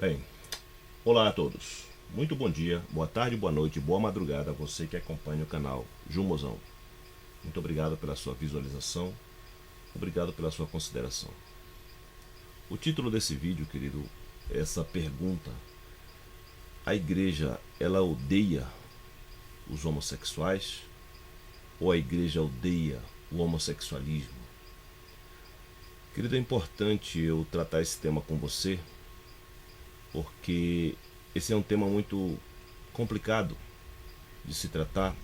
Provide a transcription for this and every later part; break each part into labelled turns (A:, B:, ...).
A: Bem, olá a todos. Muito bom dia, boa tarde, boa noite, boa madrugada a você que acompanha o canal Jumozão. Muito obrigado pela sua visualização, obrigado pela sua consideração. O título desse vídeo, querido, é essa pergunta: a igreja, ela odeia os homossexuais ou a igreja odeia o homossexualismo? Querido, é importante eu tratar esse tema com você, porque esse é um tema muito complicado de se tratar,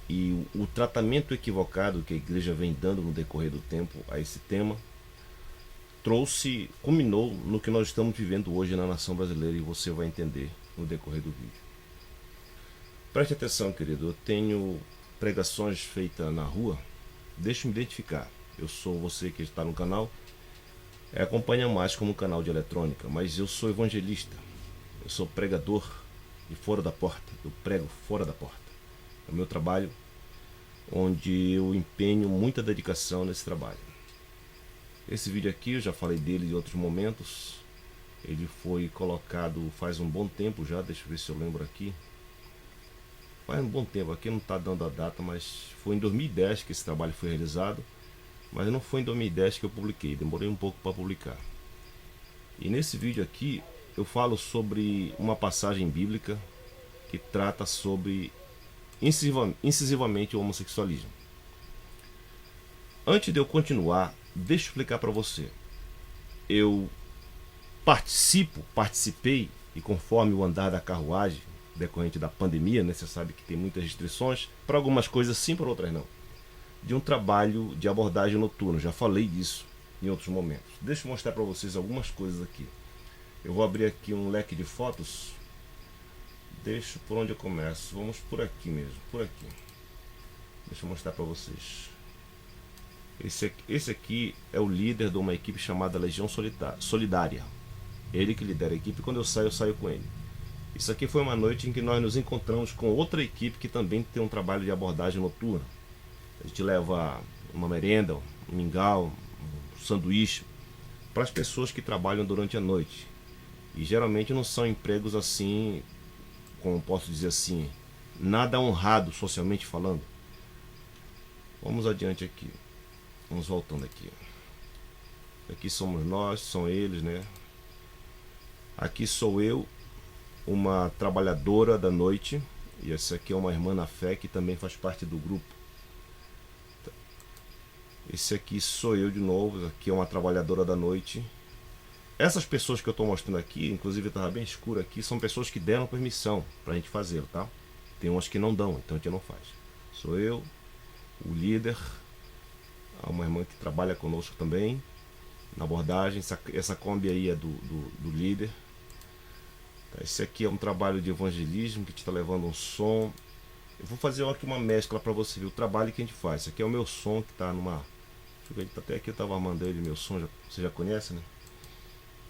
A: e o tratamento equivocado que a igreja vem dando no decorrer do tempo a esse tema culminou no que nós estamos vivendo hoje na nação brasileira, e você vai entender no decorrer do vídeo. Preste atenção, querido, eu tenho pregações feitas na rua. Deixa eu me identificar, eu sou você que está no canal, acompanha mais como um canal de eletrônica, mas eu sou evangelista, eu sou pregador de fora da porta, eu prego fora da porta. É o meu trabalho, onde eu empenho muita dedicação nesse trabalho. Esse vídeo aqui, eu já falei dele em outros momentos, ele foi colocado faz um bom tempo já, deixa eu ver se eu lembro aqui. Faz um bom tempo, aqui não está dando a data, mas foi em 2010 que esse trabalho foi realizado, mas não foi em 2010 que eu publiquei, demorei um pouco para publicar. E nesse vídeo aqui eu falo sobre uma passagem bíblica que trata sobre incisivamente o homossexualismo. Antes de eu continuar, deixa eu explicar para você. Eu participei, e conforme o andar da carruagem decorrente da pandemia, né, você sabe que tem muitas restrições, para algumas coisas sim, para outras não, de um trabalho de abordagem noturna. Já falei disso em outros momentos. Deixa eu mostrar para vocês algumas coisas aqui. Eu vou abrir aqui um leque de fotos. Deixa por onde eu começo. Vamos por aqui mesmo, por aqui. Deixa eu mostrar para vocês. Esse aqui é o líder de uma equipe chamada Legião Solidária. Ele que lidera a equipe. Quando eu saio com ele. Isso aqui foi uma noite em que nós nos encontramos com outra equipe que também tem um trabalho de abordagem noturna. A gente leva uma merenda, um mingau, um sanduíche para as pessoas que trabalham durante a noite. E geralmente não são empregos assim, como posso dizer assim, nada honrado socialmente falando. Vamos adiante aqui. Vamos voltando aqui. Aqui somos nós, são eles, né? Aqui sou eu, uma trabalhadora da noite. E essa aqui é uma irmã na fé que também faz parte do grupo. Esse aqui sou eu de novo, aqui é uma trabalhadora da noite. Essas pessoas que eu estou mostrando aqui, inclusive estava bem escuro aqui, são pessoas que deram permissão para a gente fazer, tá? Tem umas que não dão, então a gente não faz. Sou eu, o líder, uma irmã que trabalha conosco também, na abordagem. Essa Kombi aí é do líder. Esse aqui é um trabalho de evangelismo que está levando um som. Eu vou fazer aqui uma mescla para você ver o trabalho que a gente faz. Esse aqui é o meu som que está numa... Deixa eu ver, até aqui eu estava armando ele, meu som, você já conhece, né?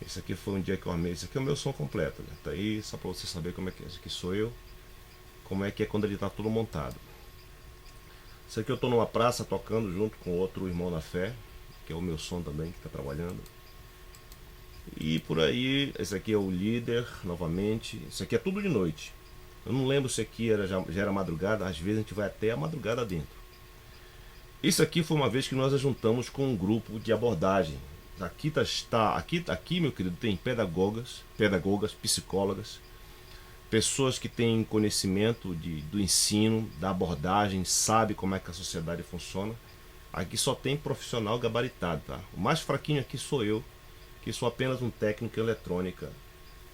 A: Esse aqui foi um dia que eu armei. Esse aqui é o meu som completo, né? Tá aí só para você saber como é que é. Esse aqui sou eu. Como é que é quando ele está tudo montado. Esse aqui eu estou numa praça tocando junto com outro irmão na fé, que é o meu som também, que está trabalhando. E por aí, esse aqui é o líder, novamente. Isso aqui é tudo de noite. Eu não lembro se aqui já era madrugada, às vezes a gente vai até a madrugada dentro. Isso aqui foi uma vez que nós juntamos com um grupo de abordagem. Aqui, meu querido, tem pedagogas, psicólogas, pessoas que têm conhecimento do ensino, da abordagem, sabe como é que a sociedade funciona. Aqui só tem profissional gabaritado, tá? O mais fraquinho aqui sou eu, que sou apenas um técnico em eletrônica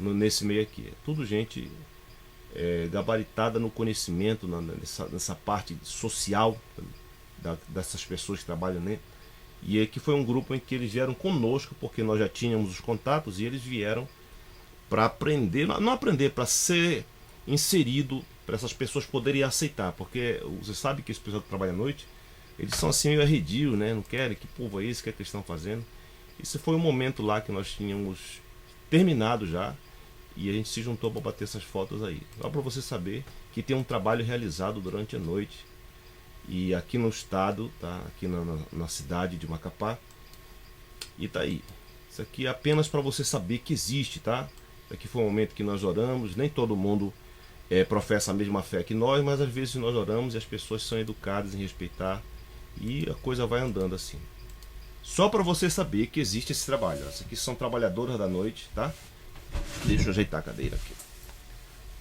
A: nesse meio aqui. É tudo gente gabaritada no conhecimento, nessa parte social dessas pessoas que trabalham, né? E aqui foi um grupo em que eles vieram conosco, porque nós já tínhamos os contatos, e eles vieram para aprender, não aprender, para ser inserido, para essas pessoas poderem aceitar, porque você sabe que esse pessoal que trabalha à noite, eles são assim meio arredios, né? Não querem, que povo é esse, que é que eles estão fazendo? Esse foi um momento lá que nós tínhamos terminado já, e a gente se juntou para bater essas fotos aí. Só para você saber que tem um trabalho realizado durante a noite. E aqui no estado, tá? Aqui na cidade de Macapá. E tá aí. Isso aqui é apenas para você saber que existe, tá? Aqui foi um momento que nós oramos, nem todo mundo professa a mesma fé que nós, mas às vezes nós oramos e as pessoas são educadas em respeitar e a coisa vai andando assim. Só para você saber que existe esse trabalho. Essas aqui são trabalhadoras da noite, tá? Deixa eu ajeitar a cadeira aqui.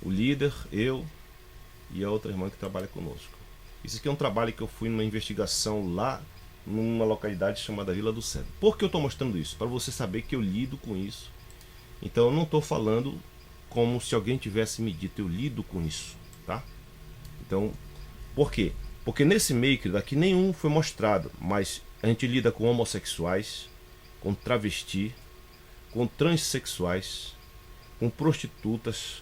A: O líder, eu e a outra irmã que trabalha conosco. Isso aqui é um trabalho que eu fui numa investigação lá numa localidade chamada Vila do Cedro. Por que eu estou mostrando isso? Para você saber que eu lido com isso. Então eu não estou falando como se alguém tivesse me dito, eu lido com isso, tá? Então, por quê? Porque nesse meio que daqui nenhum foi mostrado, mas a gente lida com homossexuais, com travesti, com transexuais, com prostitutas,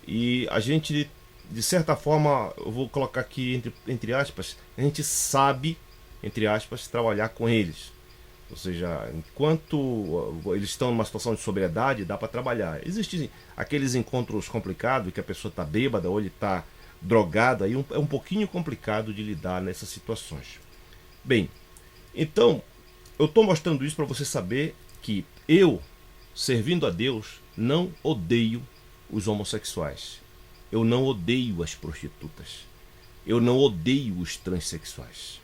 A: e a gente, de certa forma, eu vou colocar aqui entre aspas, a gente sabe, entre aspas, trabalhar com eles. Ou seja, enquanto eles estão numa situação de sobriedade, dá para trabalhar. Existem aqueles encontros complicados, que a pessoa está bêbada ou ele está drogado, aí é um pouquinho complicado de lidar nessas situações. Bem, então, eu estou mostrando isso para você saber que eu, servindo a Deus, não odeio os homossexuais. Eu não odeio as prostitutas. Eu não odeio os transexuais.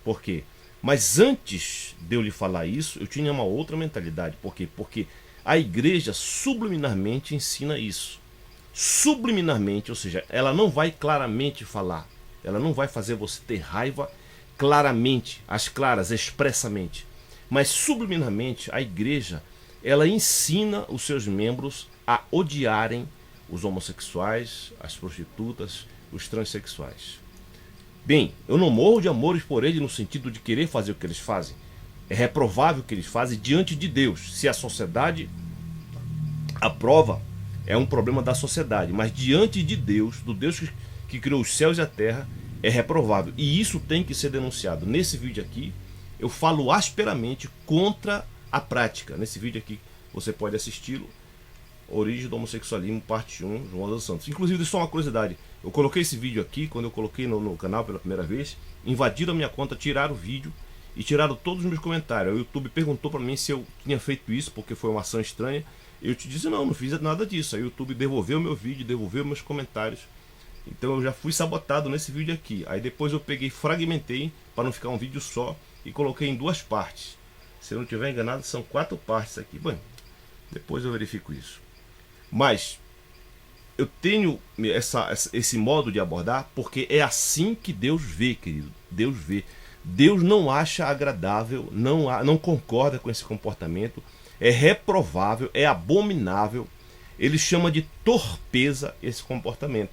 A: Por quê? Mas antes de eu lhe falar isso, eu tinha uma outra mentalidade. Por quê? Porque a igreja subliminarmente ensina isso. Subliminarmente, ou seja, ela não vai claramente falar. Ela não vai fazer você ter raiva claramente, às claras, expressamente. Mas subliminarmente, a igreja, ela ensina os seus membros a odiarem os homossexuais, as prostitutas, os transexuais. Bem, eu não morro de amores por eles no sentido de querer fazer o que eles fazem. É reprovável o que eles fazem diante de Deus. Se a sociedade aprova, é um problema da sociedade. Mas diante de Deus, do Deus que criou os céus e a terra, é reprovável. E isso tem que ser denunciado. Nesse vídeo aqui, eu falo asperamente contra a prática. Nesse vídeo aqui, você pode assisti-lo. Origem do Homossexualismo, parte 1, João dos Santos. Inclusive, só uma curiosidade. Eu coloquei esse vídeo aqui, quando eu coloquei no canal pela primeira vez, invadiram a minha conta, tiraram o vídeo e tiraram todos os meus comentários. O YouTube perguntou para mim se eu tinha feito isso, porque foi uma ação estranha. Eu te disse, não fiz nada disso. Aí o YouTube devolveu meu vídeo, devolveu meus comentários. Então eu já fui sabotado nesse vídeo aqui. Aí depois eu peguei, fragmentei, para não ficar um vídeo só, e coloquei em 2 partes. Se eu não estiver enganado, são 4 partes aqui. Bom, depois eu verifico isso. Mas eu tenho esse modo de abordar porque é assim que Deus vê, querido. Deus vê. Deus não acha agradável, não concorda com esse comportamento. É reprovável, é abominável. Ele chama de torpeza esse comportamento.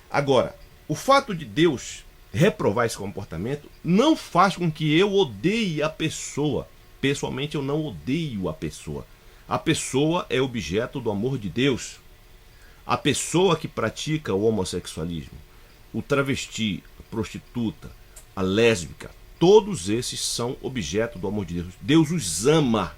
A: Agora, o fato de Deus reprovar esse comportamento não faz com que eu odeie a pessoa. Pessoalmente, eu não odeio a pessoa. A pessoa é objeto do amor de Deus. A pessoa que pratica o homossexualismo, o travesti, a prostituta, a lésbica, todos esses são objeto do amor de Deus. Deus os ama.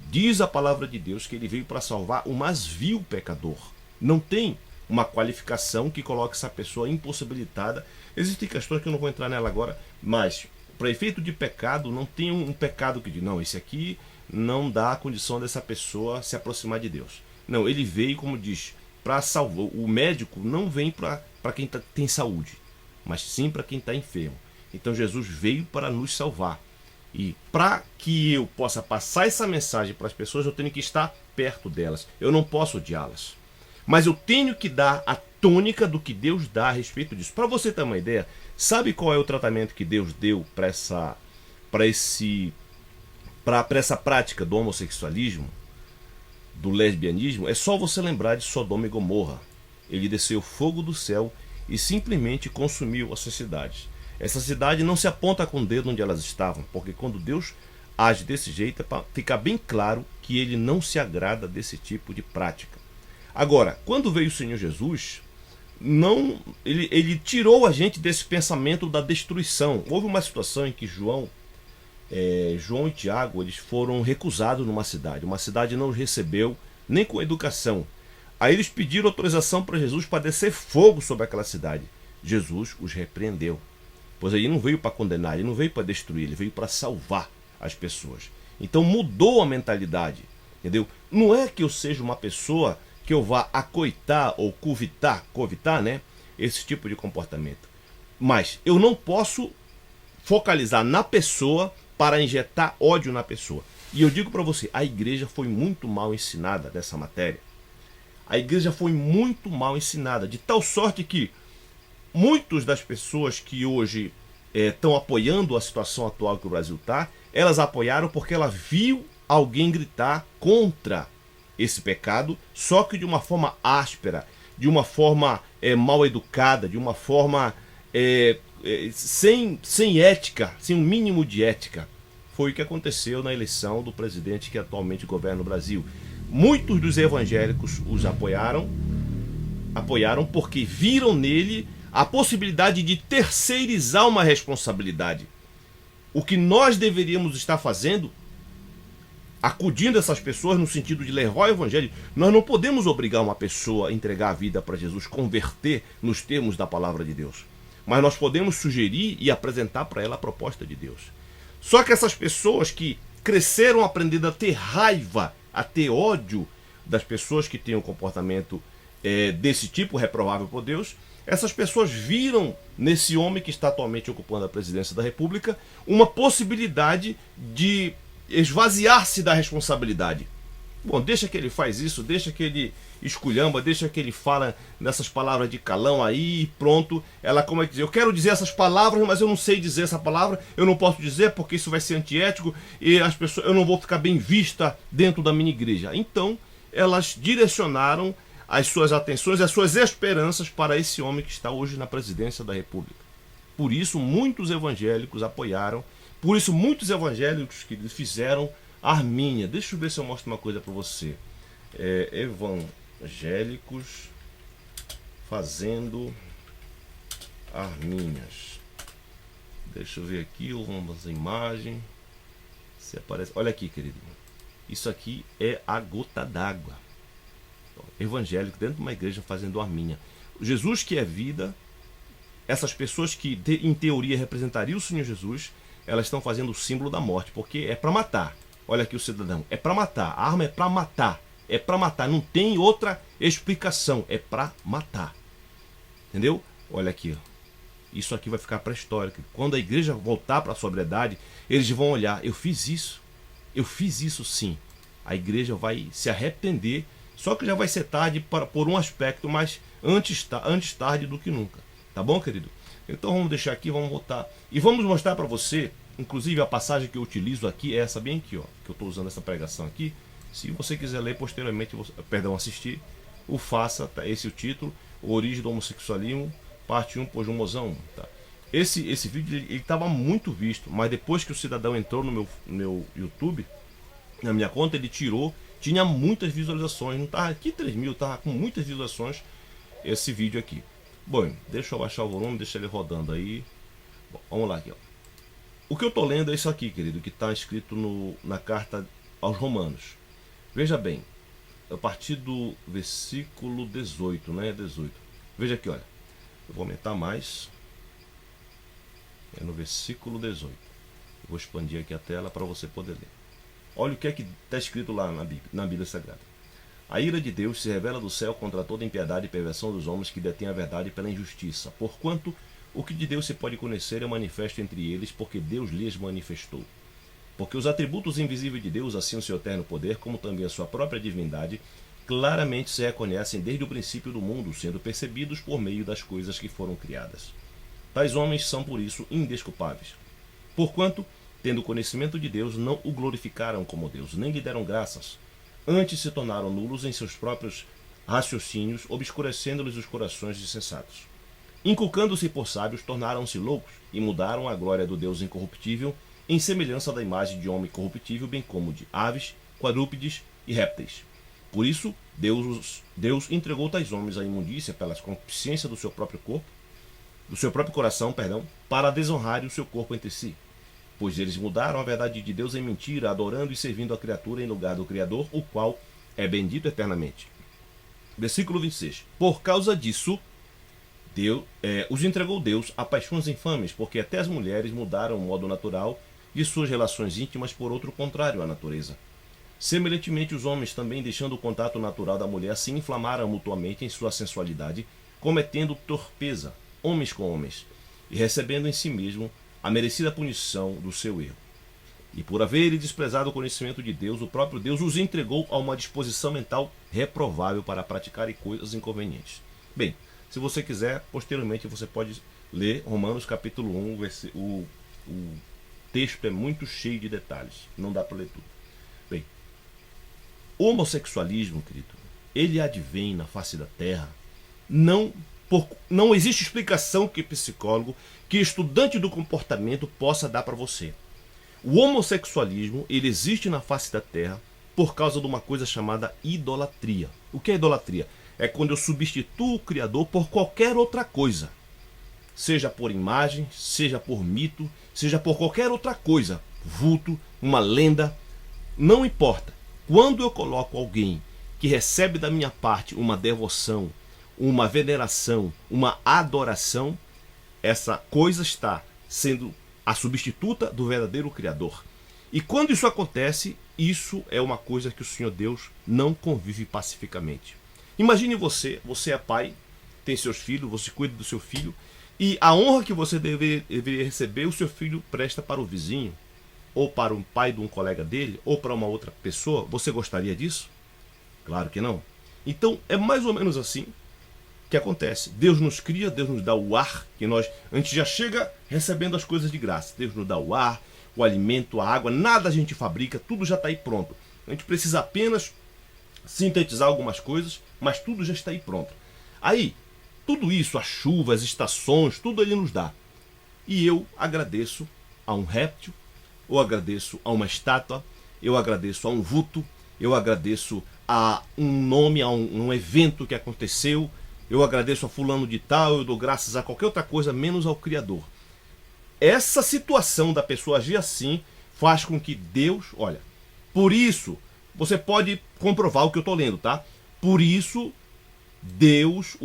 A: Diz a palavra de Deus que ele veio para salvar o mais vil pecador. Não tem uma qualificação que coloque essa pessoa impossibilitada. Existem questões que eu não vou entrar nela agora, mas para efeito de pecado, não tem um pecado que diz, não, esse aqui não dá a condição dessa pessoa se aproximar de Deus. Não, ele veio, como diz, para salvar. O médico não vem para quem tem saúde, mas sim para quem está enfermo. Então Jesus veio para nos salvar. E para que eu possa passar essa mensagem para as pessoas, eu tenho que estar perto delas. Eu não posso odiá-las. Mas eu tenho que dar a tônica do que Deus dá a respeito disso. Para você ter uma ideia, sabe qual é o tratamento que Deus deu para essa prática do homossexualismo, do lesbianismo? É só você lembrar de Sodoma e Gomorra. Ele desceu fogo do céu e simplesmente consumiu essas cidades. Essa cidade não se aponta com o dedo onde elas estavam, porque quando Deus age desse jeito é para ficar bem claro que ele não se agrada desse tipo de prática. Agora, quando veio o Senhor Jesus, ele tirou a gente desse pensamento da destruição. Houve uma situação em que João e Tiago, eles foram recusados numa cidade. Uma cidade não os recebeu nem com educação. Aí eles pediram autorização para Jesus para descer fogo sobre aquela cidade. Jesus os repreendeu. Pois ele não veio para condenar, ele não veio para destruir, ele veio para salvar as pessoas. Então mudou a mentalidade. Entendeu? Não é que eu seja uma pessoa que eu vá acoitar ou covitar, né? Esse tipo de comportamento. Mas eu não posso focalizar na pessoa para injetar ódio na pessoa. E eu digo para você, a igreja foi muito mal ensinada nessa matéria. A igreja foi muito mal ensinada, de tal sorte que muitas das pessoas que hoje estão apoiando a situação atual que o Brasil está, elas apoiaram porque ela viu alguém gritar contra esse pecado, só que de uma forma áspera, de uma forma mal educada, de uma forma sem ética, sem um mínimo de ética. Foi o que aconteceu na eleição do presidente que atualmente governa o Brasil. Muitos dos evangélicos os apoiaram porque viram nele a possibilidade de terceirizar uma responsabilidade. O que nós deveríamos estar fazendo, acudindo essas pessoas no sentido de levar o evangelho, nós não podemos obrigar uma pessoa a entregar a vida para Jesus, converter nos termos da palavra de Deus. Mas nós podemos sugerir e apresentar para ela a proposta de Deus. Só que essas pessoas que cresceram aprendendo a ter raiva, a ter ódio das pessoas que têm um comportamento desse tipo, reprovável por Deus, essas pessoas viram nesse homem que está atualmente ocupando a presidência da República uma possibilidade de esvaziar-se da responsabilidade. Bom, deixa que ele faz isso, deixa que ele esculhamba, deixa que ele fala nessas palavras de calão aí e pronto. Ela, como é que diz? Eu quero dizer essas palavras, mas eu não sei dizer essa palavra, eu não posso dizer porque isso vai ser antiético e as pessoas, eu não vou ficar bem vista dentro da minha igreja. Então, elas direcionaram as suas atenções, as suas esperanças para esse homem que está hoje na presidência da República. Por isso, muios evangélicos apoiaram, por isso, muitos evangélicos que fizeram arminha. Deixa eu ver se eu mostro uma coisa para você. Evangélicos fazendo arminhas. Deixa eu ver aqui, vamos a imagem. Se aparece. Olha aqui, querido. Isso aqui é a gota d'água. Evangélico dentro de uma igreja fazendo arminha. Jesus que é vida, essas pessoas que em teoria representariam o Senhor Jesus, elas estão fazendo o símbolo da morte, porque é para matar. Olha aqui o cidadão, é para matar, a arma é para matar, não tem outra explicação, é para matar. Entendeu? Olha aqui, ó. Isso aqui vai ficar para a história. Quando a igreja voltar para a sobriedade, eles vão olhar, eu fiz isso sim. A igreja vai se arrepender, só que já vai ser tarde por um aspecto, mas antes tarde do que nunca. Tá bom, querido? Então vamos deixar aqui, vamos voltar. E vamos mostrar para você, inclusive a passagem que eu utilizo aqui é essa bem aqui, ó. Que eu estou usando essa pregação aqui. Se você quiser ler posteriormente, assistir, o faça, tá? Esse é o título, Origem do Homossexualismo, parte 1 por Jumozão. Tá? Esse vídeo ele estava muito visto, mas depois que o cidadão entrou no meu YouTube, na minha conta, ele tirou, tinha muitas visualizações, não estava aqui 3 mil, estava com muitas visualizações esse vídeo aqui. Bom, deixa eu baixar o volume, deixa ele rodando aí. Bom, vamos lá aqui, ó. O que eu estou lendo é isso aqui, querido, que está escrito na carta aos Romanos. Veja bem, a partir do versículo 18, né? 18. Veja aqui, olha. Eu vou aumentar mais. É no versículo 18. Eu vou expandir aqui a tela para você poder ler. Olha o que é que está escrito lá na Bíblia Sagrada. A ira de Deus se revela do céu contra toda impiedade e perversão dos homens que detêm a verdade pela injustiça. Porquanto o que de Deus se pode conhecer é manifesto entre eles, porque Deus lhes manifestou. Porque os atributos invisíveis de Deus, assim o seu eterno poder, como também a sua própria divindade, claramente se reconhecem desde o princípio do mundo, sendo percebidos por meio das coisas que foram criadas. Tais homens são, por isso, indesculpáveis. Porquanto, tendo conhecimento de Deus, não o glorificaram como Deus, nem lhe deram graças. Antes se tornaram nulos em seus próprios raciocínios, obscurecendo-lhes os corações insensatos. Inculcando-se por sábios, tornaram-se loucos e mudaram a glória do Deus incorruptível em semelhança da imagem de homem corruptível, bem como de aves, quadrúpedes e répteis. Por isso, Deus entregou tais homens à imundícia pela concupiscência do seu próprio coração, para desonrarem o seu corpo entre si. Pois eles mudaram a verdade de Deus em mentira, adorando e servindo a criatura em lugar do Criador, o qual é bendito eternamente. Versículo 26. Por causa disso, os entregou Deus a paixões infames, porque até as mulheres mudaram o modo natural de suas relações íntimas por outro contrário à natureza. Semelhantemente, os homens também, deixando o contato natural da mulher, se inflamaram mutuamente em sua sensualidade, cometendo torpeza, homens com homens, e recebendo em si mesmo a merecida punição do seu erro. E por haverem desprezado o conhecimento de Deus, o próprio Deus os entregou a uma disposição mental reprovável para praticarem coisas inconvenientes. Bem, se você quiser, posteriormente você pode ler Romanos capítulo 1, o texto é muito cheio de detalhes, não dá para ler tudo. Bem, o homossexualismo, querido, ele advém na face da terra, não existe explicação que psicólogo, que estudante do comportamento possa dar para você. O homossexualismo, ele existe na face da terra por causa de uma coisa chamada idolatria. O que é idolatria? É quando eu substituo o Criador por qualquer outra coisa. Seja por imagem, seja por mito, seja por qualquer outra coisa. Vulto, uma lenda, não importa. Quando eu coloco alguém que recebe da minha parte uma devoção, uma veneração, uma adoração, essa coisa está sendo a substituta do verdadeiro Criador. E quando isso acontece, isso é uma coisa que o Senhor Deus não convive pacificamente. Imagine você é pai, tem seus filhos, você cuida do seu filho, e a honra que você deveria receber, o seu filho presta para o vizinho, ou para um pai de um colega dele, ou para uma outra pessoa. Você gostaria disso? Claro que não. Então é mais ou menos assim que acontece. Deus nos cria, Deus nos dá o ar, que a gente já chega recebendo as coisas de graça. Deus nos dá o ar, o alimento, a água, nada a gente fabrica, tudo já está aí pronto. A gente precisa apenas sintetizar algumas coisas, mas tudo já está aí pronto. Aí, tudo isso, a chuva, as estações, tudo ele nos dá. E eu agradeço a um réptil, eu agradeço a uma estátua, eu agradeço a um vulto, eu agradeço a um nome, a um evento que aconteceu, eu agradeço a fulano de tal, eu dou graças a qualquer outra coisa, menos ao Criador. Essa situação da pessoa agir assim faz com que Deus, olha, por isso, você pode comprovar o que eu estou lendo, tá? Por isso, Deus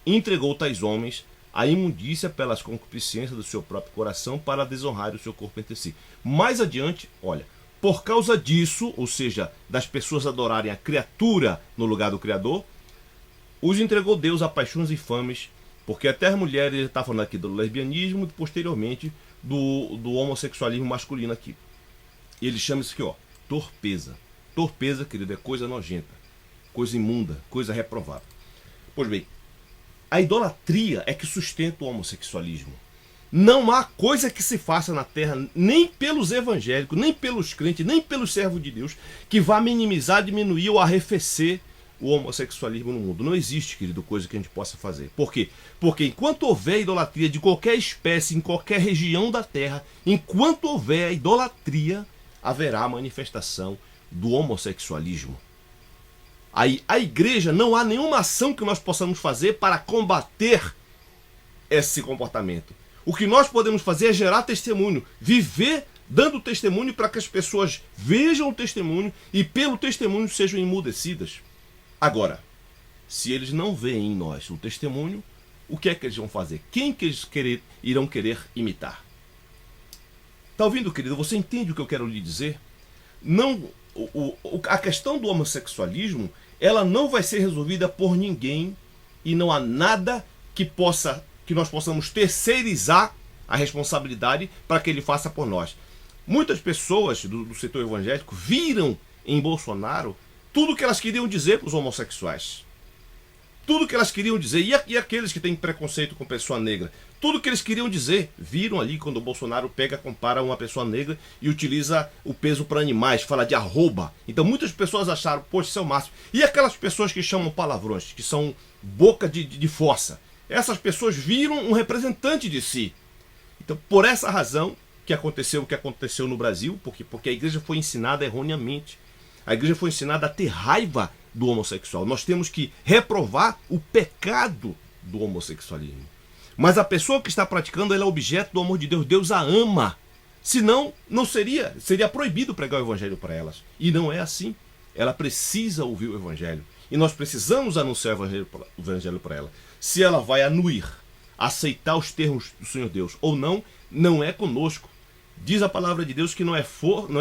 A: entregou tais homens à imundícia pelas concupiscências do seu próprio coração para desonrar o seu corpo entre si. Mais adiante, olha, por causa disso, ou seja, das pessoas adorarem a criatura no lugar do Criador, os entregou Deus a paixões infames, porque até as mulheres, ele está falando aqui do lesbianismo e posteriormente do homossexualismo masculino aqui. E ele chama isso aqui, ó, torpeza. Torpeza, querido, é coisa nojenta, coisa imunda, coisa reprovável. Pois bem, a idolatria é que sustenta o homossexualismo. Não há coisa que se faça na terra, nem pelos evangélicos, nem pelos crentes, nem pelos servos de Deus, que vá minimizar, diminuir ou arrefecer o homossexualismo no mundo. Não existe, querido, coisa que a gente possa fazer. Por quê? Porque enquanto houver idolatria de qualquer espécie, em qualquer região da terra, enquanto houver idolatria, haverá manifestação do homossexualismo. Aí, a igreja, não há nenhuma ação que nós possamos fazer para combater esse comportamento. O que nós podemos fazer é gerar testemunho, viver dando testemunho para que as pessoas vejam o testemunho e pelo testemunho sejam emudecidas. Agora, se eles não veem em nós o testemunho, o que é que eles vão fazer? Quem que eles irão querer imitar? Está ouvindo, querido? Você entende o que eu quero lhe dizer? Não, a questão do homossexualismo, ela não vai ser resolvida por ninguém e não há nada que nós possamos terceirizar a responsabilidade para que ele faça por nós. Muitas pessoas do setor evangélico viram em Bolsonaro tudo que elas queriam dizer para os homossexuais. Tudo que elas queriam dizer. E aqueles que têm preconceito com pessoa negra? Tudo que eles queriam dizer. Viram ali quando o Bolsonaro compara uma pessoa negra e utiliza o peso para animais, fala de arroba. Então muitas pessoas acharam, poxa, isso é o máximo. E aquelas pessoas que chamam palavrões, que são boca de fossa? Essas pessoas viram um representante de si. Então, por essa razão que aconteceu o que aconteceu no Brasil, porque a igreja foi ensinada erroneamente. A igreja foi ensinada a ter raiva do homossexual. Nós temos que reprovar o pecado do homossexualismo. Mas a pessoa que está praticando, ela é objeto do amor de Deus. Deus a ama. Senão, não seria proibido pregar o evangelho para elas. E não é assim. Ela precisa ouvir o evangelho. E nós precisamos anunciar o evangelho para ela. Se ela vai anuir, aceitar os termos do Senhor Deus ou não, não é conosco. Diz a palavra de Deus que não é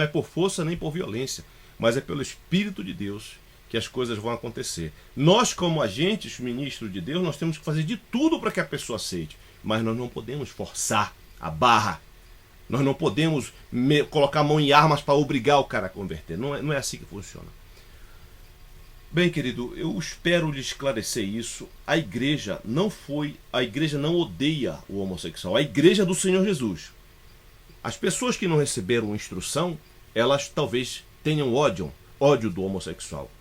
A: por força nem por violência, mas é pelo Espírito de Deus que as coisas vão acontecer. Nós, como agentes, ministros de Deus, nós temos que fazer de tudo para que a pessoa aceite, mas nós não podemos forçar a barra. Nós não podemos colocar a mão em armas para obrigar o cara a converter. Não é assim que funciona. Bem, querido, eu espero lhe esclarecer isso. A igreja não odeia o homossexual. A igreja do Senhor Jesus. As pessoas que não receberam instrução, elas talvez tenham ódio do homossexual.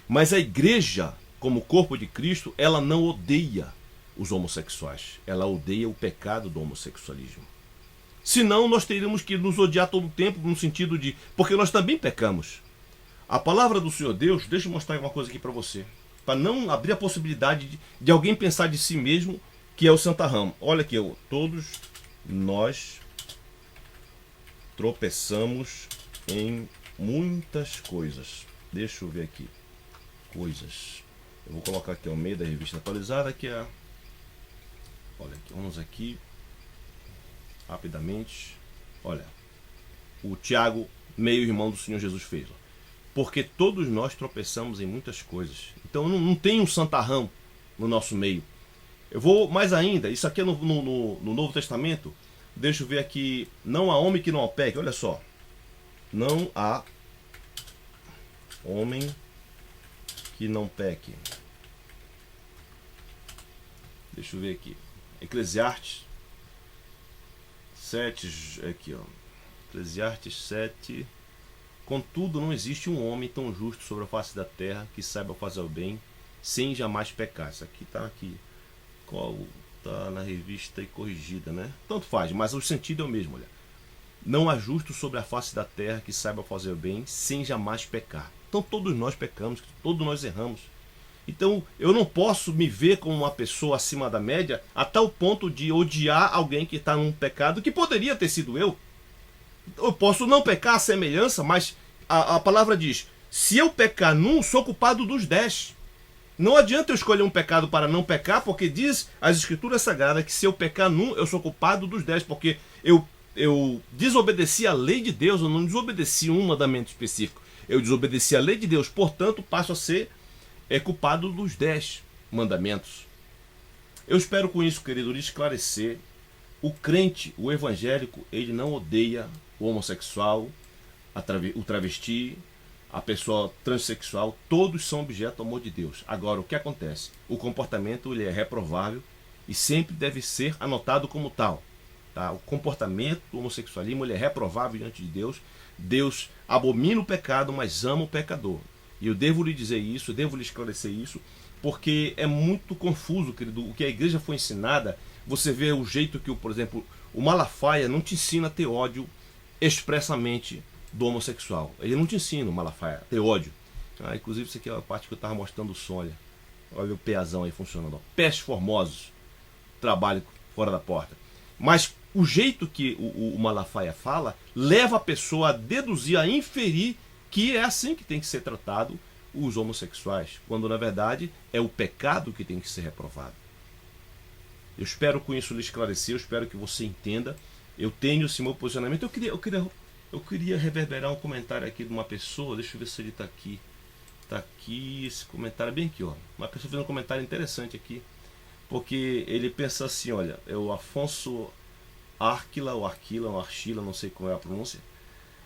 A: Mas a igreja, como corpo de Cristo, ela não odeia os homossexuais. Ela odeia o pecado do homossexualismo. Senão nós teríamos que nos odiar todo o tempo, no sentido de... Porque nós também pecamos. A palavra do Senhor Deus, deixa eu mostrar uma coisa aqui para você, para não abrir a possibilidade de alguém pensar de si mesmo que é o santarrão. Olha aqui, todos nós tropeçamos em muitas coisas. Deixa eu ver aqui. Coisas. Eu vou colocar aqui ao meio da revista atualizada, que é... Olha aqui, vamos aqui. Rapidamente. Olha. O Tiago, meio-irmão do Senhor Jesus, fez. Porque todos nós tropeçamos em muitas coisas. Então não tem um santarrão no nosso meio. Eu vou mais ainda. Isso aqui é no Novo Testamento. Deixa eu ver aqui. Não há homem que não peque. Olha só. Não há homem que não peque. Deixa eu ver aqui. Eclesiastes 7. Aqui, ó. Eclesiastes 7. Contudo, não existe um homem tão justo sobre a face da terra que saiba fazer o bem sem jamais pecar. Isso aqui está aqui. Qual está na revista e corrigida, né? Tanto faz, mas o sentido é o mesmo, olha. Não há justo sobre a face da terra que saiba fazer o bem sem jamais pecar. Então todos nós pecamos, todos nós erramos. Então eu não posso me ver como uma pessoa acima da média a tal ponto de odiar alguém que está num pecado que poderia ter sido eu. Eu posso não pecar à semelhança, mas a palavra diz, se eu pecar num, sou culpado dos 10. Não adianta eu escolher um pecado para não pecar, porque diz as Escrituras Sagradas que se eu pecar num, eu sou culpado dos 10, porque eu desobedeci a lei de Deus, eu não desobedeci um mandamento específico. Eu desobedeci a lei de Deus, portanto passo a ser culpado dos 10 mandamentos. Eu espero com isso, querido, lhe esclarecer. O crente, o evangélico, ele não odeia o homossexual, o travesti, a pessoa transexual. Todos são objeto do amor de Deus. Agora, o que acontece? O comportamento ele é reprovável e sempre deve ser anotado como tal. Tá? O comportamento do homossexualismo ele é reprovável diante de Deus. Deus abomina o pecado, mas ama o pecador. E eu devo lhe dizer isso, eu devo lhe esclarecer isso, porque é muito confuso, querido. O que a igreja foi ensinada, você vê o jeito que, por exemplo, o Malafaia não te ensina a ter ódio expressamente do homossexual. Ele não te ensina, o Malafaia, a ter ódio. Inclusive, isso aqui é a parte que eu estava mostrando o som. Olha o peazão aí funcionando. Ó. Pés formosos. Trabalho fora da porta. Mas o jeito que o Malafaia fala leva a pessoa a deduzir, a inferir que é assim que tem que ser tratado os homossexuais, quando na verdade é o pecado que tem que ser reprovado. Eu espero com isso lhe esclarecer, eu espero que você entenda. Eu tenho esse meu posicionamento. Eu queria reverberar um comentário aqui de uma pessoa, deixa eu ver se ele está aqui. Está aqui, esse comentário bem aqui, ó. Uma pessoa fez um comentário interessante aqui, porque ele pensa assim, olha, é o Afonso Arquila, ou Arquila, ou Archila, não sei qual é a pronúncia.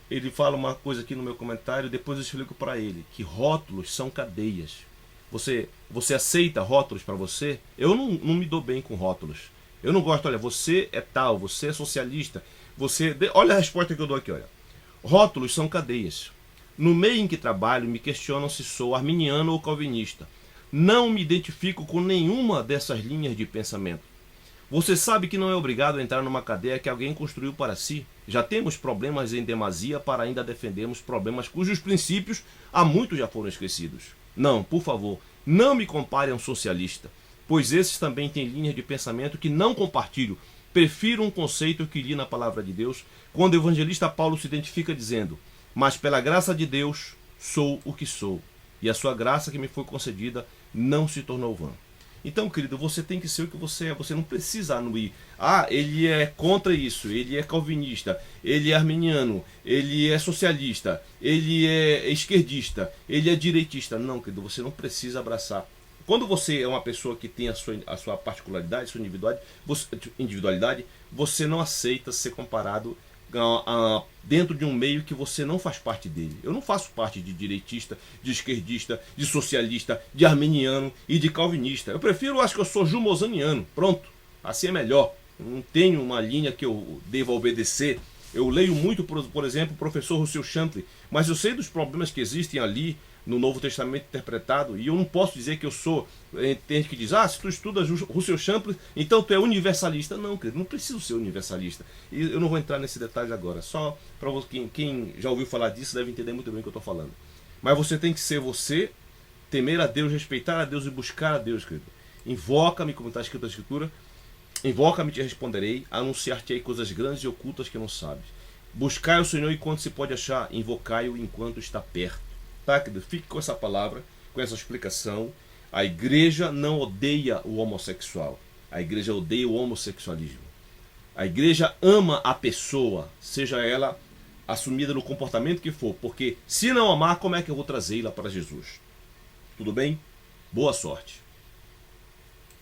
A: Ele fala uma coisa aqui no meu comentário, depois eu explico para ele, que rótulos são cadeias. Você aceita rótulos para você? Eu não me dou bem com rótulos. Eu não gosto, olha, você é tal, você é socialista, olha a resposta que eu dou aqui, olha. Rótulos são cadeias. No meio em que trabalho, me questionam se sou arminiano ou calvinista. Não me identifico com nenhuma dessas linhas de pensamento. Você sabe que não é obrigado a entrar numa cadeia que alguém construiu para si. Já temos problemas em demasia para ainda defendermos problemas cujos princípios há muito já foram esquecidos. Não, por favor, não me compare a um socialista, pois esses também têm linhas de pensamento que não compartilho. Prefiro um conceito que li na palavra de Deus, quando o evangelista Paulo se identifica dizendo: mas pela graça de Deus sou o que sou, e a sua graça que me foi concedida não se tornou vã. Então, querido, você tem que ser o que você é. Você não precisa anuir. Ah, ele é contra isso, ele é calvinista, ele é arminiano, ele é socialista, ele é esquerdista, ele é direitista. Não, querido, você não precisa abraçar. Quando você é uma pessoa que tem a sua particularidade, a sua individualidade, você não aceita ser comparado dentro de um meio que você não faz parte dele. Eu não faço parte de direitista, de esquerdista, de socialista, de arminiano e de calvinista. Eu prefiro, acho que eu sou jumozaniano. Pronto, assim é melhor. Eu não tenho uma linha que eu deva obedecer. Eu leio muito, por exemplo, o professor Russell Shantry, mas eu sei dos problemas que existem ali no Novo Testamento interpretado, e eu não posso dizer que eu sou. Tem gente que diz, se tu estudas Russell Shantry, então tu é universalista. Não, querido, não preciso ser universalista. E eu não vou entrar nesse detalhe agora. Só para quem já ouviu falar disso deve entender muito bem o que eu estou falando. Mas você tem que ser você, temer a Deus, respeitar a Deus e buscar a Deus, querido. Invoca-me, como está escrito na Escritura, invoca-me e te responderei, anunciar-te-ei coisas grandes e ocultas que não sabes. Buscai o Senhor enquanto se pode achar, invocai-o enquanto está perto. Tá, querido? Fique com essa palavra, com essa explicação. A igreja não odeia o homossexual. A igreja odeia o homossexualismo. A igreja ama a pessoa, seja ela assumida no comportamento que for. Porque se não amar, como é que eu vou trazê-la para Jesus? Tudo bem? Boa sorte.